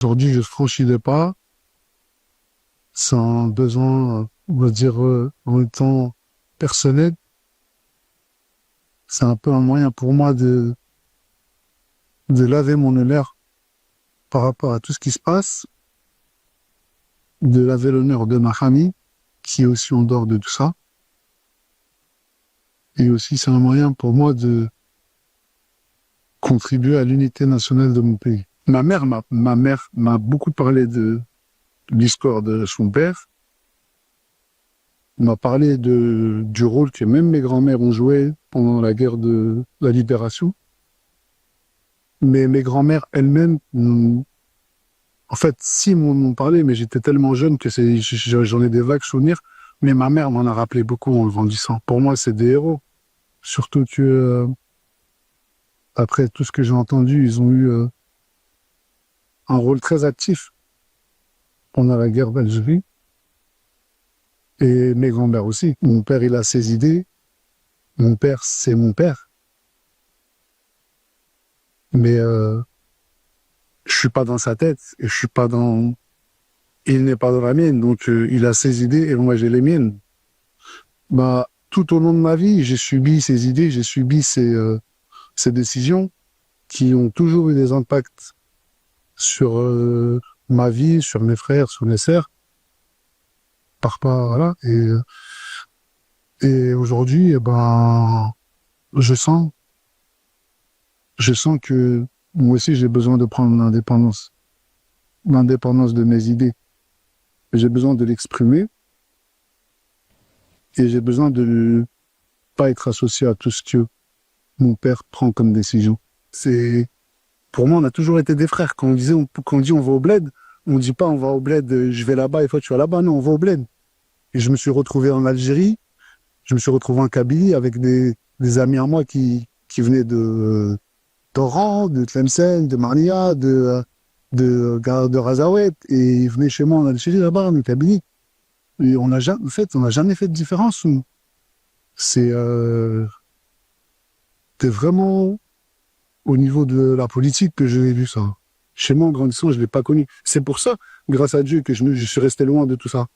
Aujourd'hui, je franchis des pas sans besoin, on va dire, en étant personnel. C'est un peu un moyen pour moi de laver mon honneur par rapport à tout ce qui se passe, de laver l'honneur de ma famille, qui est aussi en dehors de tout ça. Et aussi, c'est un moyen pour moi de contribuer à l'unité nationale de mon pays. Ma mère m'a beaucoup parlé de l'histoire de son père, m'a parlé du rôle que même mes grands-mères ont joué pendant la guerre de la libération. Mais mes grands-mères elles-mêmes, en fait, si m'en ont parlé, mais j'étais tellement jeune que j'en ai des vagues souvenirs. Mais ma mère m'en a rappelé beaucoup en le grandissant. Pour moi, c'est des héros. Surtout que, après tout ce que j'ai entendu, ils ont eu un rôle très actif pendant la guerre d'Algérie. Et mes grands-mères aussi. Mon père, il a ses idées. Mon père, c'est mon père. Mais je suis pas dans sa tête. Et je suis pas dans... Il n'est pas dans la mienne. Donc, il a ses idées et moi, j'ai les miennes. Bah, tout au long de ma vie, j'ai subi ces idées, j'ai subi ces décisions qui ont toujours eu des impacts sur ma vie, sur mes frères, sur mes sœurs, voilà. Et aujourd'hui, eh ben, je sens, je sens que moi aussi j'ai besoin de prendre l'indépendance de mes idées. J'ai besoin de l'exprimer et j'ai besoin de ne pas être associé à tout ce que mon père prend comme décision. C'est Pour moi, on a toujours été des frères. Quand on dit on va au bled, on dit pas on va au bled, je vais là-bas et toi tu vas là-bas. Non, on va au bled. Et je me suis retrouvé en Algérie, je me suis retrouvé en Kabylie avec des amis à moi qui venaient d'Oran, de Tlemcen, de Marnia, de Razaouet, et ils venaient chez moi en Algérie là-bas, en Kabylie. Et on n'a jamais fait de différence. C'est c'était vraiment au niveau de la politique que j'ai vu ça. Chez moi, en grandissant, je l'ai pas connu. C'est pour ça, grâce à Dieu, que je suis resté loin de tout ça.